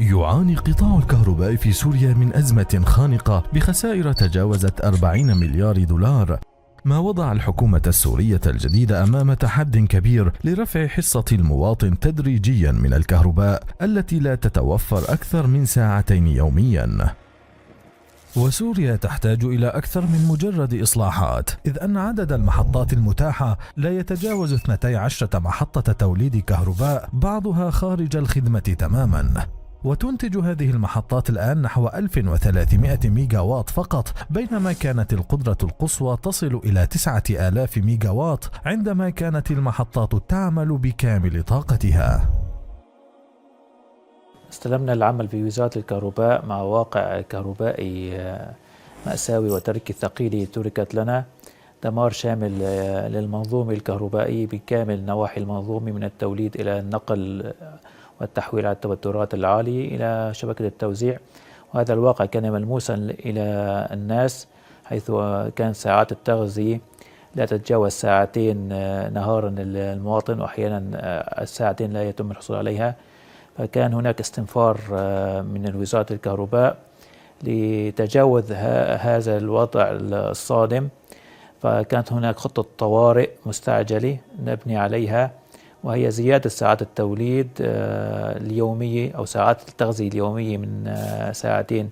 يعاني قطاع الكهرباء في سوريا من أزمة خانقة بخسائر تجاوزت 40 مليار دولار، ما وضع الحكومة السورية الجديدة أمام تحد كبير لرفع حصة المواطن تدريجيا من الكهرباء التي لا تتوفر أكثر من ساعتين يوميا. وسوريا تحتاج إلى أكثر من مجرد إصلاحات، إذ أن عدد المحطات المتاحة لا يتجاوز 12 محطة توليد كهرباء، بعضها خارج الخدمة تماما. وتنتج هذه المحطات الآن نحو 1300 ميجا واط فقط، بينما كانت القدرة القصوى تصل إلى 9000 ميجا واط عندما كانت المحطات تعمل بكامل طاقتها. استلمنا العمل في وزارة الكهرباء مع واقع كهربائي مأساوي وتركي ثقيل تركت لنا، دمار شامل للمنظومة الكهربائية بكامل نواحي المنظومة، من التوليد إلى النقل والتحويل على التوترات العالية إلى شبكة التوزيع. وهذا الواقع كان ملموسا إلى الناس، حيث كانت ساعات التغذية لا تتجاوز ساعتين نهارا للمواطن، وأحيانا الساعتين لا يتم الحصول عليها. فكان هناك استنفار من وزارة الكهرباء لتجاوز هذا الوضع الصادم، فكانت هناك خطة طوارئ مستعجلة نبني عليها، وهي زيادة ساعات التوليد اليومية أو ساعات التغذية اليومية من ساعتين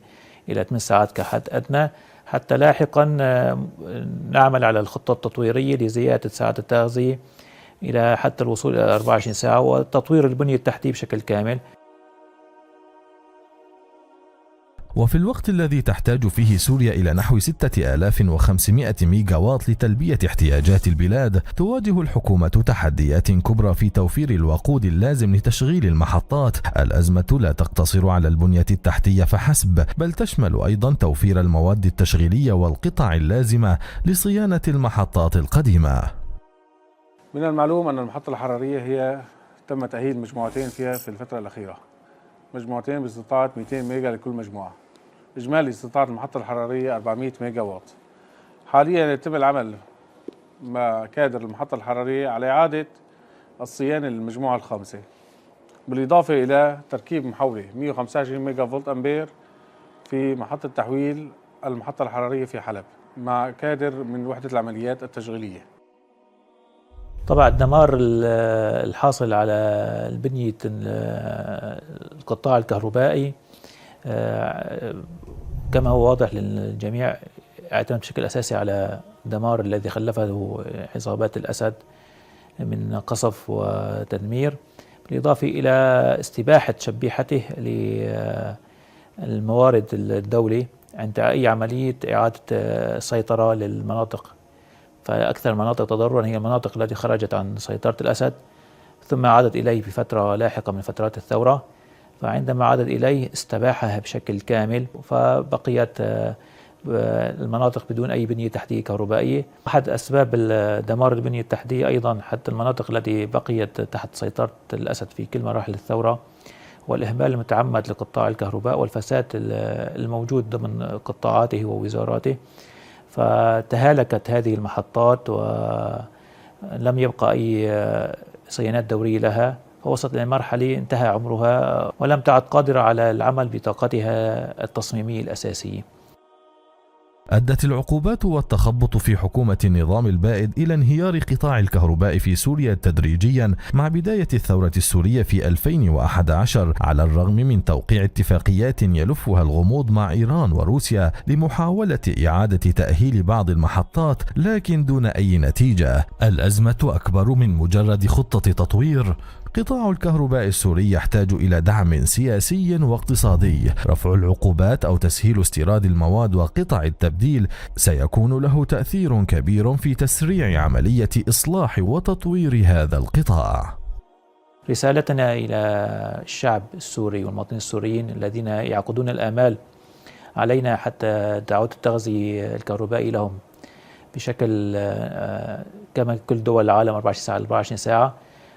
إلى 8 ساعات كحد أدنى، حتى لاحقا نعمل على الخطة التطويرية لزيادة ساعات التغذية إلى حتى الوصول إلى 24 ساعة، وتطوير البنية التحتية بشكل كامل. وفي الوقت الذي تحتاج فيه سوريا إلى نحو 6500 ميجا واط لتلبية احتياجات البلاد، تواجه الحكومة تحديات كبرى في توفير الوقود اللازم لتشغيل المحطات. الأزمة لا تقتصر على البنية التحتية فحسب، بل تشمل أيضا توفير المواد التشغيلية والقطع اللازمة لصيانة المحطات القديمة. من المعلوم أن المحطة الحرارية هي تم تأهيل مجموعتين فيها في الفترة الأخيرة، مجموعتين باستطاعة 200 ميجا لكل مجموعة. إجمالي استطاعة المحطة الحرارية 400 ميجا واط. حاليا يتم العمل مع كادر المحطة الحرارية على إعادة الصيانة للمجموعة الخامسة، بالإضافة إلى تركيب محولة 125 ميجا فولت أمبير في محطة تحويل المحطة الحرارية في حلب، مع كادر من وحدة العمليات التشغيلية. طبعا الدمار الحاصل على البنية القطاع الكهربائي كما هو واضح للجميع اعتمد بشكل أساسي على الدمار الذي خلفه عصابات الأسد من قصف وتدمير، بالإضافة إلى استباحة شبيحته للموارد الدولي عند أي عملية إعادة سيطرة للمناطق. فأكثر المناطق تضررا هي المناطق التي خرجت عن سيطرة الأسد ثم عادت إليه في فترة لاحقة من فترات الثورة، فعندما عادت إليه استباحها بشكل كامل، فبقيت المناطق بدون أي بنية تحتية كهربائية. أحد أسباب دمار البنية التحتية أيضا حتى المناطق التي بقيت تحت سيطرة الأسد في كل مراحل الثورة، والإهمال المتعمد لقطاع الكهرباء والفساد الموجود ضمن قطاعاته ووزاراته، فتهالكت هذه المحطات ولم يبقى أي صيانات دورية لها، فوصلت إلى مرحلة انتهى عمرها ولم تعد قادرة على العمل بطاقتها التصميمية الأساسية. أدت العقوبات والتخبط في حكومة النظام البائد إلى انهيار قطاع الكهرباء في سوريا تدريجيا مع بداية الثورة السورية في 2011، على الرغم من توقيع اتفاقيات يلفها الغموض مع إيران وروسيا لمحاولة إعادة تأهيل بعض المحطات، لكن دون أي نتيجة. الأزمة أكبر من مجرد خطة تطوير. قطاع الكهرباء السوري يحتاج إلى دعم سياسي واقتصادي. رفع العقوبات أو تسهيل استيراد المواد وقطع التبديل سيكون له تأثير كبير في تسريع عملية إصلاح وتطوير هذا القطاع. رسالتنا إلى الشعب السوري والمواطنين السوريين الذين يعقدون الآمال علينا حتى تعود التغذية الكهربائي لهم بشكل كما كل دول العالم 24 ساعة.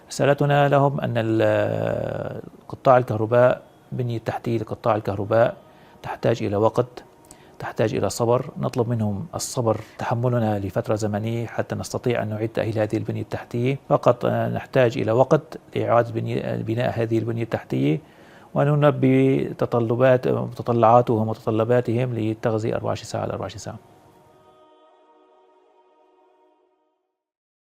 رسالتنا لهم أن قطاع الكهرباء، بنية تحتية لقطاع الكهرباء تحتاج إلى وقت، تحتاج إلى صبر. نطلب منهم الصبر، تحملنا لفترة زمنية حتى نستطيع أن نعيد تأهيل هذه البنية التحتية. فقط نحتاج إلى وقت لإعادة بناء هذه البنية التحتية، ونلبي متطلعاتهم ومتطلباتهم للتغذية 24 ساعة على 24 ساعة.